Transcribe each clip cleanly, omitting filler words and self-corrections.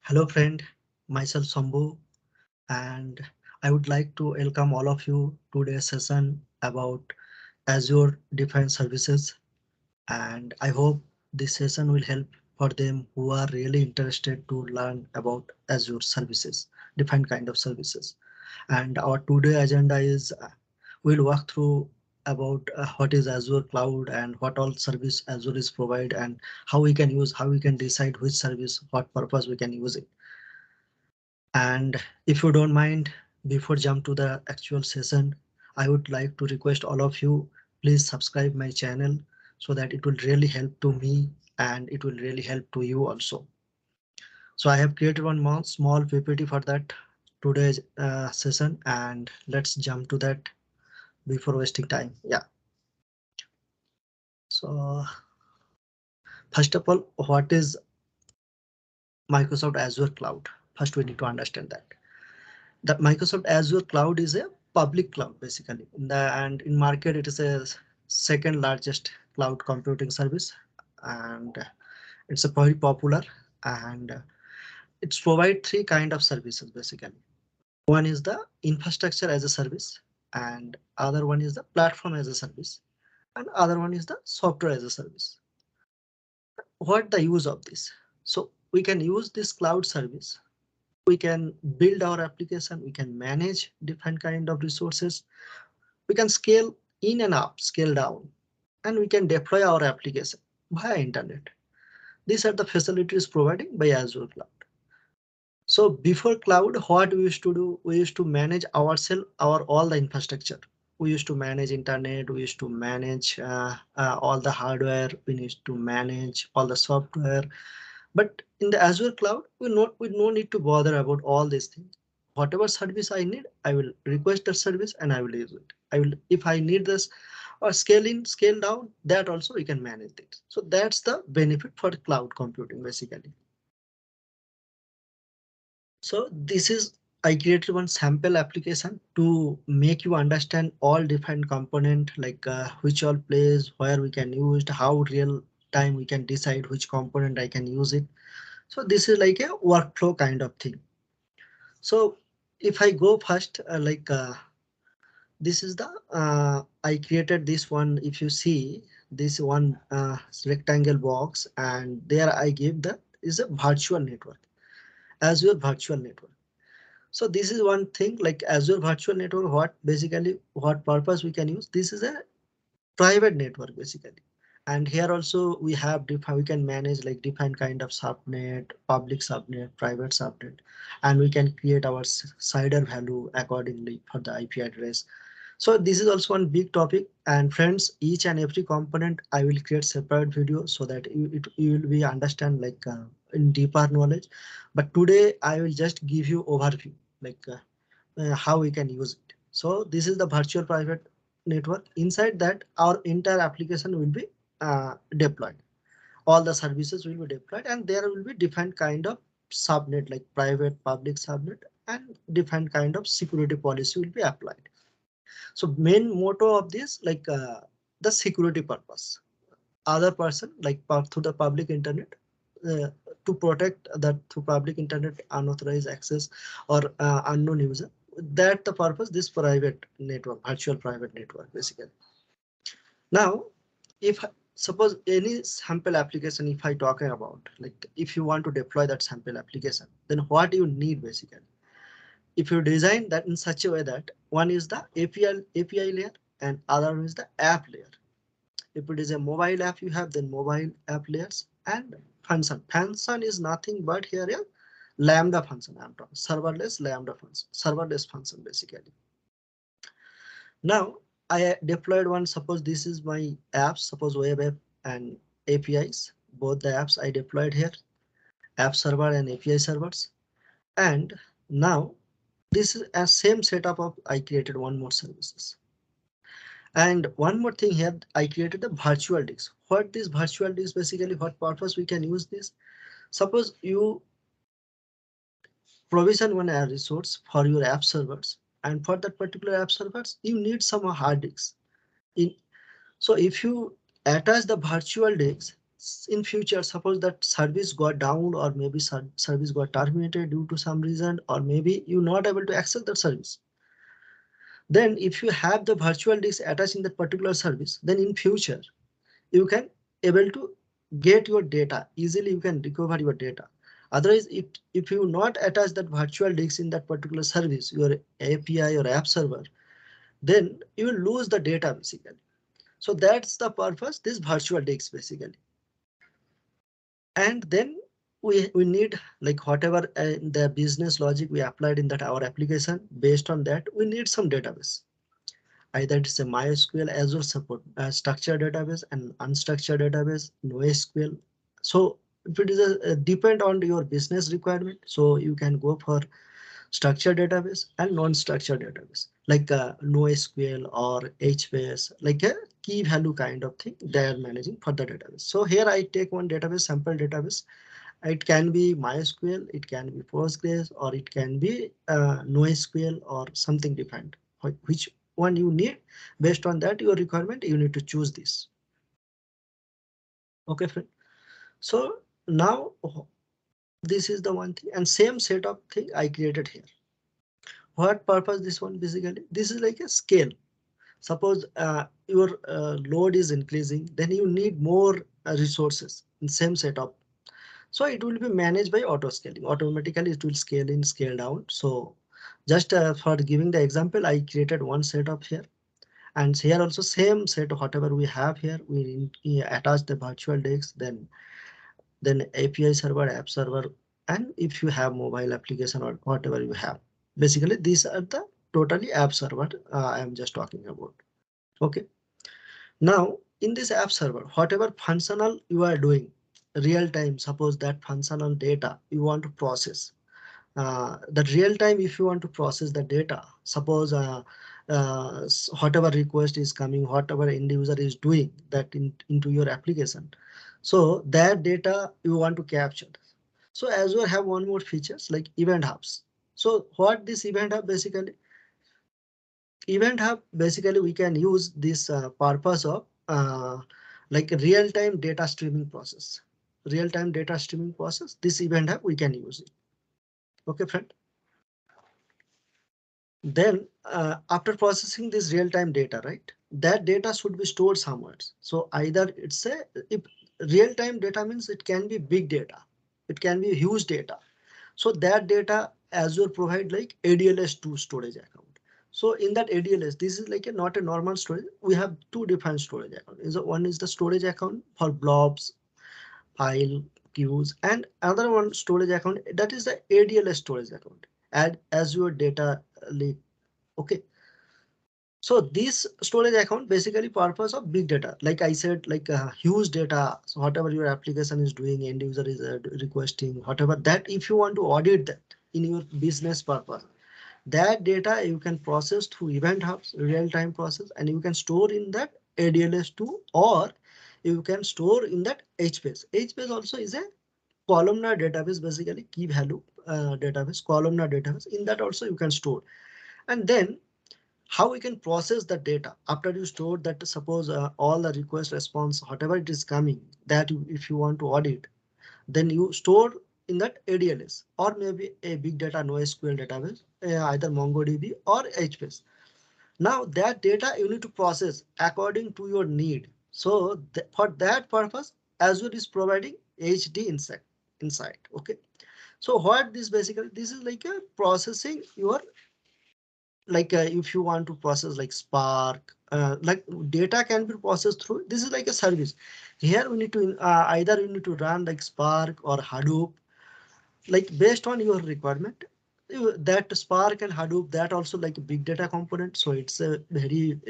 Hello friend, myself Sambhu, and I would like to welcome all of you to today's session about Azure Defense Services, and I hope this session will help for them who are really interested to learn about Azure services, different kind of services. And our today agenda is we'll walk through about what is Azure Cloud and what all service Azure is provide and how we can use, how we can decide which service, what purpose we can use it. And if you don't mind, before jump to the actual session, I would like to request all of you, please subscribe my channel so that it will really help to me and it will really help to you also. So I have created one more small PPT for that today's session, and let's jump to that before wasting time. Yeah. So first of all, what is Microsoft Azure Cloud? First, we need to understand that. The Microsoft Azure cloud is a public cloud basically. And in market it is a second largest cloud computing service, and it's a very popular, and it's provide three kind of services basically. One is the infrastructure as a service, and other one is the platform as a service, and other one is the software as a service. What the use of this? So we can use this cloud service, we can build our application, we can manage different kind of resources, we can scale in and up, scale down, and we can deploy our application via internet. These are the facilities provided by Azure Cloud. So before cloud, what we used to do, we used to manage ourselves, our all the infrastructure. We used to manage internet, we used to manage all the hardware, we used to manage all the software. But in the Azure cloud, we no need to bother about all these things. Whatever service I need, I will request the service and I will use it. I will, if I need this or scale in, scale down, that also we can manage it. So that's the benefit for the cloud computing basically. So this is, I created one sample application to make you understand all different component, like which all plays, where we can use it, how real time we can decide which component I can use it. So this is like a workflow kind of thing. So if I go first, this is the I created this one. If you see this one rectangle box, and there I give the is a virtual network, Azure virtual network. So this is one thing like Azure virtual network. What basically what purpose we can use? This is a private network basically. And here also we have we can manage like different kind of subnet, public subnet, private subnet, and we can create our CIDR value accordingly for the IP address. So this is also one big topic, and friends, each and every component I will create separate video so that you will be understand like in deeper knowledge. But today I will just give you overview like how we can use it. So this is the virtual private network. Inside that, our entire application will be deployed. All the services will be deployed, and there will be different kind of subnet like private, public subnet, and different kind of security policy will be applied. So main motto of this like the security purpose. Other person like through the public internet, uh, to protect that through public internet unauthorized access or unknown user. That the purpose this private network, virtual private network basically. Now, if suppose any sample application, if I talking about like if you want to deploy that sample application, then what you need basically. If you design that in such a way that one is the API layer and other one is the app layer. If it is a mobile app you have, then mobile app layers and function. Function is nothing but here a lambda function. I'm talking serverless lambda function, serverless function basically. Now I deployed one. Suppose this is my apps. Suppose web app and APIs. Both the apps I deployed here, app server and API servers. And now this is a same setup of I created one more services. And one more thing here, I created a virtual disk. What this virtual disk basically, what purpose we can use this? Suppose you provision one resource for your app servers, and for that particular app servers, you need some hard disks. In so if you attach the virtual disk, in future, suppose that service got down, or maybe service got terminated due to some reason, or maybe you're not able to access that service, then if you have the virtual disk attached in that particular service, then in future you can able to get your data easily, you can recover your data. Otherwise, if you not attach that virtual disk in that particular service, your API or app server, then you will lose the data basically. So that's the purpose this virtual disk basically. And then we need like whatever the business logic we applied in that our application, based on that we need some database. Either it's a MySQL, Azure support structured database and unstructured database, NoSQL. So if it is a depend on your business requirement, so you can go for structured database and non-structured database like NoSQL or HBase, like a key value kind of thing they are managing for the database. So here I take one database, sample database. It can be MySQL, it can be Postgres, or it can be NoSQL or something different. Which one you need, based on that your requirement, you need to choose this. Okay, friend. So now this is the one thing, and same set of thing I created here. What purpose this one basically? This is like a scale. Suppose your load is increasing, then you need more resources in same setup. So it will be managed by auto scaling. Automatically it will scale in, scale down. So just for giving the example, I created one setup here. And here also same set, whatever we have here, we attach the virtual disk, then API server, app server, and if you have mobile application or whatever you have. Basically, these are the totally app server I am just talking about. Okay. Now in this app server, whatever functional you are doing real time, suppose that functional data you want to process, that real time, if you want to process the data, suppose whatever request is coming, whatever end user is doing that into your application, so that data you want to capture. So Azure have one more features like event hubs. So what this event hub basically, event hub basically we can use this purpose of like real time data streaming process, real time data streaming process. This event hub we can use it. Okay, friend. Then after processing this real-time data, right, that data should be stored somewhere. So either it's a, if real-time data means it can be big data, it can be huge data. So that data Azure provide like ADLS2 storage account. So in that ADLS, this is like a not a normal storage. We have two different storage accounts. One is the storage account for blobs, file, queues, and another one storage account that is the ADLS storage account. Add Azure data lake. Okay. So this storage account basically purpose of big data. Like I said, like huge data. So whatever your application is doing, end user is requesting, whatever that, if you want to audit that in your business purpose, that data you can process through event hubs, real time process, and you can store in that ADLS2, or you can store in that HBase. HBase also is a columnar database, basically key value database, columnar database. In that also you can store. And then how we can process the data after you store that, suppose all the request response, whatever it is coming, that you, if you want to audit, then you store in that ADLS or maybe a big data NoSQL database, either MongoDB or HBase. Now that data you need to process according to your need. So for that purpose, Azure is providing HD inside. Okay. So what this basically, this is like a processing your, like if you want to process like Spark, like data can be processed through, this is like a service. Here we need to either you need to run like Spark or Hadoop, like based on your requirement. That Spark and Hadoop, that also like a big data component, so it's a very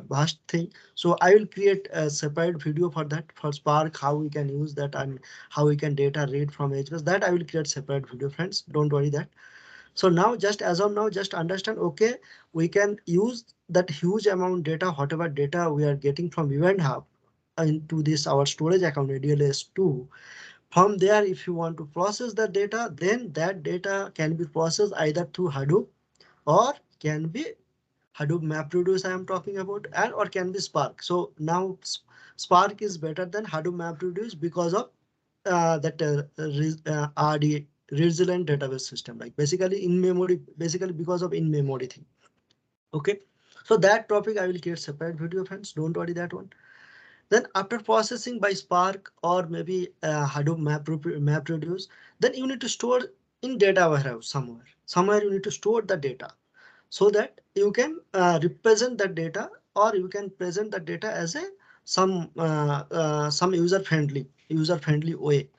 vast thing. So I will create a separate video for that, for Spark, how we can use that and how we can data read from HBase. That I will create separate video, friends, don't worry that. So now just as of now, just understand, okay, we can use that huge amount data, whatever data we are getting from event hub into this our storage account ADLS2. From there, if you want to process the data, then that data can be processed either through Hadoop or can be Hadoop MapReduce I am talking about, and or can be Spark. So now Spark is better than Hadoop MapReduce because of that RD, resilient database system, like basically in memory, basically because of in memory thing. Okay, so that topic I will create separate video, friends. Don't worry that one. Then after processing by Spark or maybe Hadoop MapReduce, then you need to store in data warehouse somewhere. Somewhere you need to store the data so that you can represent that data, or you can present the data as a some user friendly way,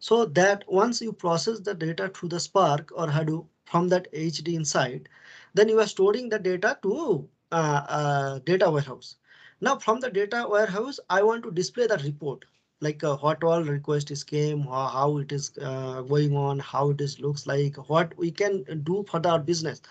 so that once you process the data through the Spark or Hadoop from that HD inside, then you are storing the data to data warehouse. Now from the data warehouse, I want to display the report, like what all request is came, how it is going on, how it is looks like, what we can do for our business.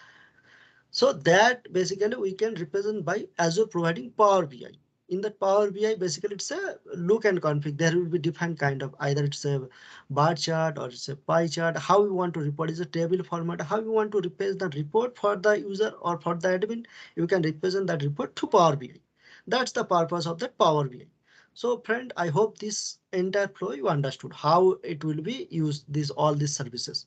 So that basically we can represent by Azure providing Power BI. In that Power BI, basically it's a look and config. There will be different kind of, either it's a bar chart or it's a pie chart. How you want to report is a table format. How you want to represent the report for the user or for the admin, you can represent that report to Power BI. That's the purpose of that Power BI. So friend, I hope this entire flow you understood how it will be used, these all these services.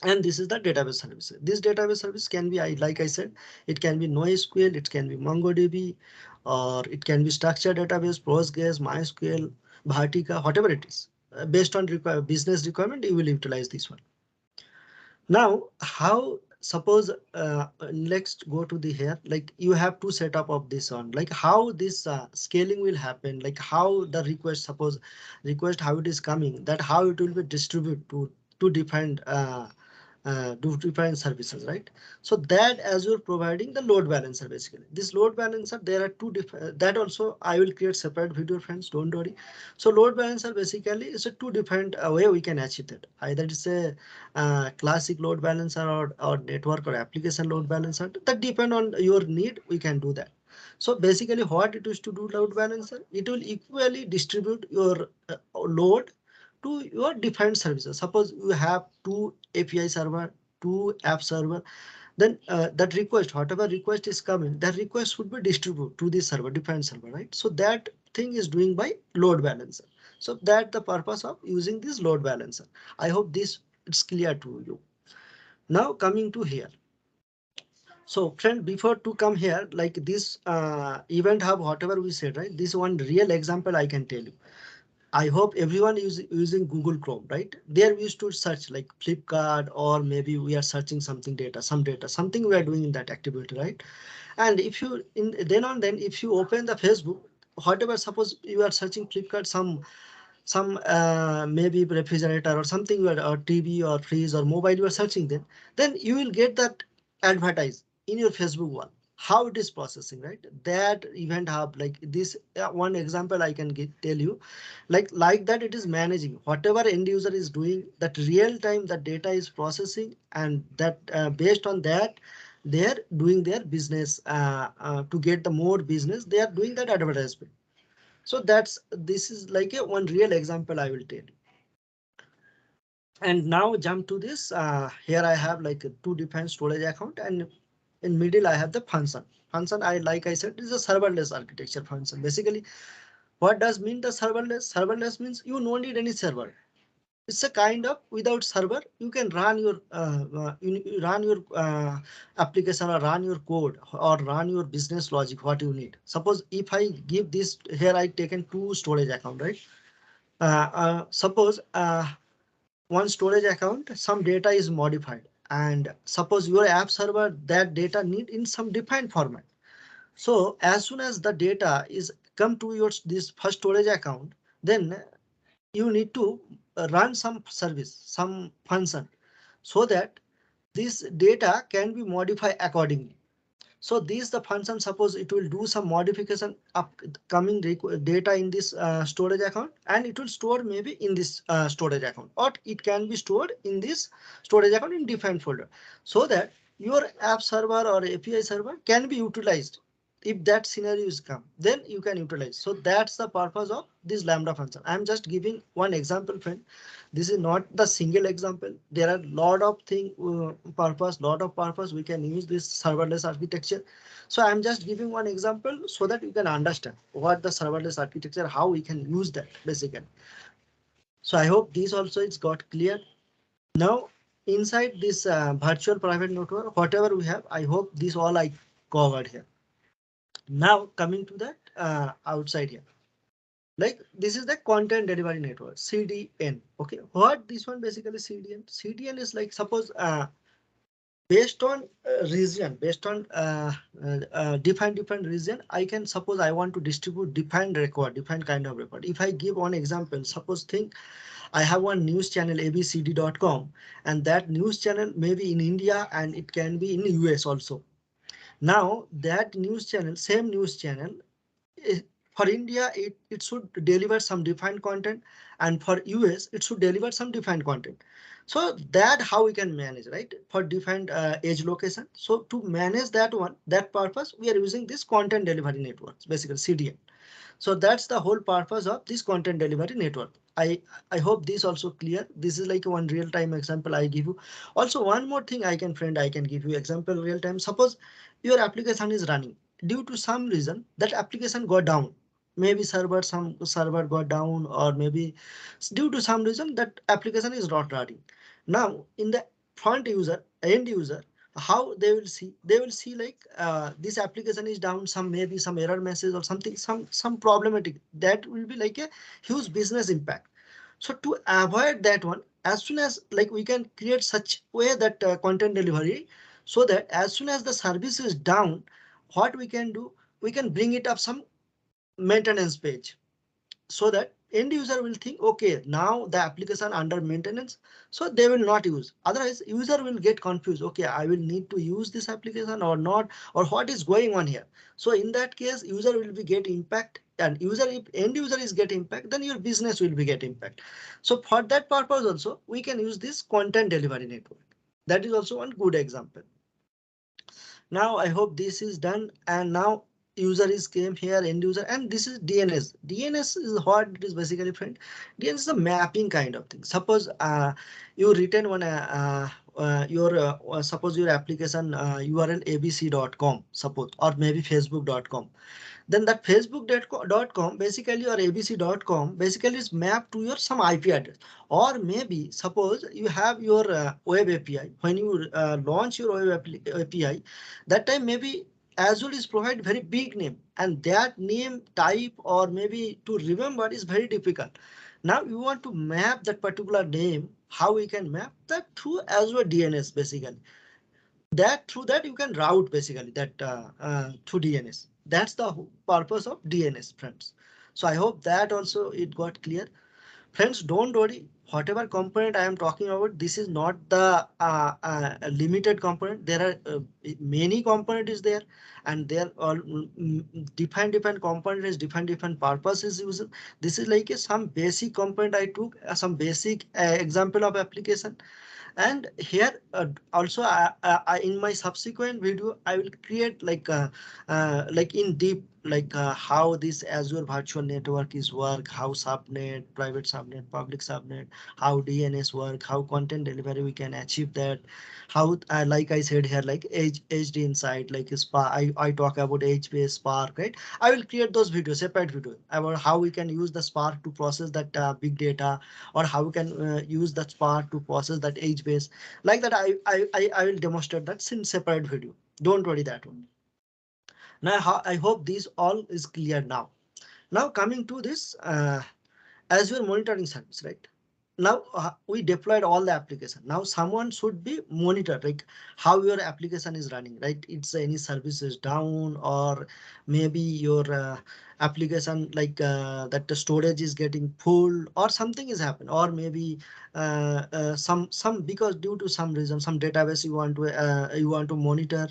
And this is the database service. This database service can be, like I said, it can be NoSQL, it can be MongoDB, or it can be structured database, Postgres, MySQL, Bhartika, whatever it is. Based on business requirement, you will utilize this one. Now, how, suppose let's go to the here, like you have to set up of this on, like how this scaling will happen, like how the request, suppose request, how it is coming, that how it will be distributed to different services, right? So that Azure providing the load balancer, basically this load balancer, there are two different, that also I will create separate video, friends, don't worry. So load balancer basically is a two different way we can achieve that. Either it's a classic load balancer, or network or application load balancer, that depend on your need, we can do that. So basically what it is to do load balancer, it will equally distribute your load to your different services. Suppose you have two API server, two app server, then that request, whatever request is coming, that request would be distributed to the server, different server, right? So that thing is doing by load balancer. So that the purpose of using this load balancer. I hope this it's clear to you. Now coming to here. So friend, before to come here, like this event hub, whatever we said, right? This one real example I can tell you. I hope everyone is using Google Chrome, right? There we used to search like Flipkart, or maybe we are searching something data, something we are doing in that activity, right? And if you in then on then if you open the Facebook, whatever, suppose you are searching Flipkart, some maybe refrigerator or something, or TV or fridge or mobile you are searching, then you will get that advertise in your Facebook wall. How it is processing, right? That event hub, like this one example I can tell you, like that it is managing whatever end user is doing, that real time that data is processing, and that based on that they are doing their business, to get the more business, they are doing that advertisement. So that's, this is like a one real example I will tell you. And now jump to this. Here I have like a two different storage account, and in middle I have the function. Function, I like I said, is a serverless architecture function. Basically, what does mean the serverless? Serverless means you don't need any server. It's a kind of without server you can run your application, or run your code, or run your business logic what you need. Suppose if I give this here, I taken two storage account, right? Suppose one storage account, some data is modified, and suppose your app server, that data need in some defined format. So as soon as the data is come to your this first storage account, then you need to run some service, some function, so that this data can be modified accordingly. So this the function, suppose it will do some modification upcoming data in this storage account, and it will store maybe in this storage account, or it can be stored in this storage account in different folder, so that your app server or API server can be utilized If that scenario is come, then you can utilize. So that's the purpose of this lambda function. I'm just giving one example, friend. This is not the single example. There are lot of thing lot of purpose we can use this serverless architecture. So I'm just giving one example so that you can understand what the serverless architecture, how we can use that basically. So I hope this also is got clear. Now inside this virtual private network, whatever we have, I hope this all I covered here. Now coming to that outside here, like this is the content delivery network, CDN. Okay, what this one basically CDN? CDN is like suppose based on region, based on different region, I can suppose I want to distribute defined record, defined kind of record. If I give one example, suppose think I have one news channel abcd.com, and that news channel may be in India and it can be in US also. Now that news channel, same news channel, eh, for India, it should deliver some defined content, and for US, it should deliver some defined content. So that how we can manage, right? For defined edge location. So to manage that one, that purpose, we are using this content delivery networks, basically CDN. So that's the whole purpose of this content delivery network. I hope this also clear. This is like one real time example I give you. Also one more thing I can give you example real time. Suppose your application is running, due to some reason that application got down. Maybe some server got down, or maybe due to some reason that application is not running. Now in the front user, end user, how they will see like this application is down, some maybe some error message or something, some problematic, that will be like a huge business impact. So to avoid that one, as soon as like we can create such way that content delivery, so that as soon as the service is down, what we can do, we can bring it up some maintenance page, so that end user will think, okay, now the application under maintenance, so they will not use. Otherwise user will get confused, okay, I will need to use this application or not, or what is going on here. So in that case user will be get impact, and user, if end user is get impact, then your business will be get impact. So for that purpose also we can use this content delivery network. That is also one good example. Now I hope this is done, and now user is came here, end user, and this is DNS. DNS is what it is basically, friend. DNS is a mapping kind of thing. Suppose you written one your suppose your application URL abc.com, suppose, or maybe facebook.com. Then that facebook.com basically, or abc.com basically is mapped to your some IP address. Or maybe suppose you have your web API. When you launch your web API, that time maybe Azure is provide very big name, and that name type or maybe to remember is very difficult. Now you want to map that particular name. How we can map that? Through Azure DNS basically. That through that you can route basically that through DNS. That's the purpose of DNS, friends. So I hope that also it got clear. Friends, don't worry. Whatever component I am talking about, this is not the limited component. There are many component is there, and there are different component is different purposes used. This is like a some basic component I took, some basic example of application. And here also in my subsequent video I will create like in deep, like how this Azure virtual network is work, how subnet, private subnet, public subnet, how DNS work, how content delivery we can achieve that, how like I said here, like HD insight, like Spark, I talk about HBase Spark, right? I will create those videos, separate video about how we can use the Spark to process that big data, or how we can use that Spark to process that HBase. Like that I will demonstrate that in separate video. Don't worry that one. Now I hope this all is clear now. Now coming to this Azure monitoring service, right? Now we deployed all the application. Now someone should be monitored, like how your application is running, right? It's any service is down, or maybe your application like that the storage is getting full, or something is happened, or maybe some because due to some reason, some database you want to monitor,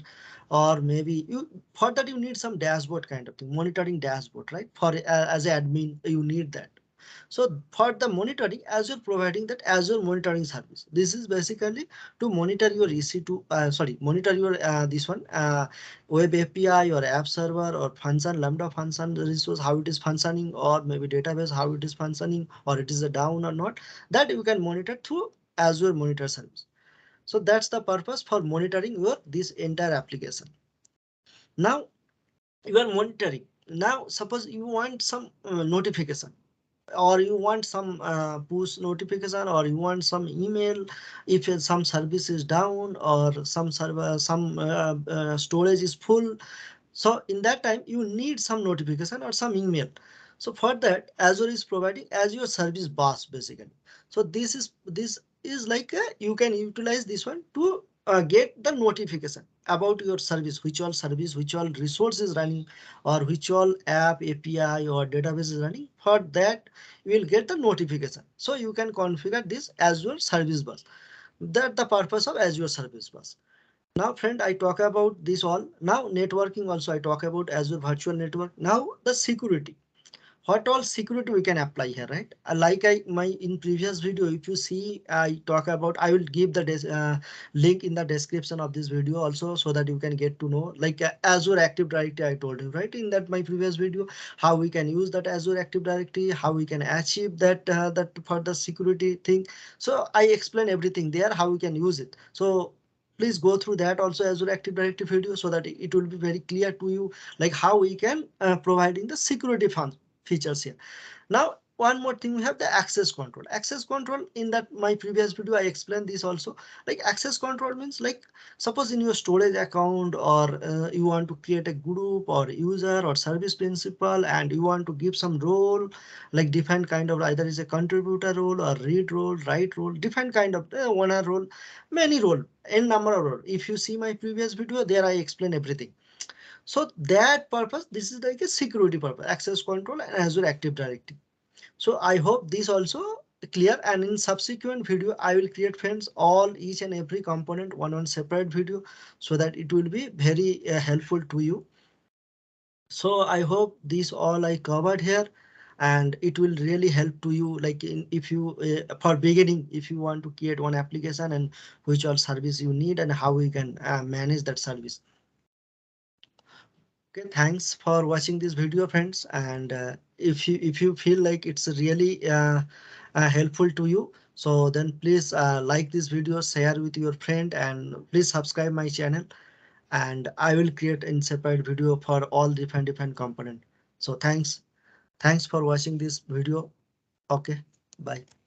or maybe you for that you need some dashboard kind of thing, monitoring dashboard, right? For as an admin you need that. So for the monitoring, Azure providing that Azure monitoring service. This is basically to monitor your EC2, monitor your this one web API or app server or function, Lambda function resource, how it is functioning, or maybe database, how it is functioning, or it is a down or not. That you can monitor through Azure monitor service. So that's the purpose for monitoring your this entire application. Now you are monitoring. Now suppose you want some notification, or you want some push notification, or you want some email if some service is down, or some server, some storage is full. So in that time you need some notification or some email. So for that, Azure is providing as your service bus basically. So this is like you can utilize this one to get the notification about your service, which all resource is running, or which all app API or database is running. For that you will get the notification. So you can configure this Azure service bus. That the purpose of Azure service bus. Now, friend, I talk about this all. Now, networking also I talk about Azure Virtual Network. Now, the security. What all security we can apply here, right? Like I my in previous video, if you see, I talk about. I will give the link in the description of this video also, so that you can get to know. Like Azure Active Directory, I told you right in that my previous video, how we can use that Azure Active Directory, how we can achieve that that for the security thing. So I explain everything there, how we can use it. So please go through that also Azure Active Directory video, so that it will be very clear to you, like how we can providing the security funds features here. Now, one more thing, we have the access control. Access control, in that my previous video I explained this also. Like access control means, like suppose in your storage account, or you want to create a group or user or service principal, and you want to give some role, like different kind of, either is a contributor role or read role, write role, different kind of owner role, many role, n number of role. If you see my previous video, there I explain everything. So that purpose, this is like a security purpose, access control and Azure Active Directory. So I hope this also clear, and in subsequent video I will create, friends, all each and every component one separate video, so that it will be very helpful to you. So I hope this all I covered here, and it will really help to you, like if you for beginning, if you want to create one application, and which all service you need and how we can manage that service. Okay, thanks for watching this video, friends. And if you feel like it's really helpful to you, so then please like this video, share with your friend, and please subscribe my channel. And I will create in separate video for all different component. So thanks for watching this video. Okay, bye.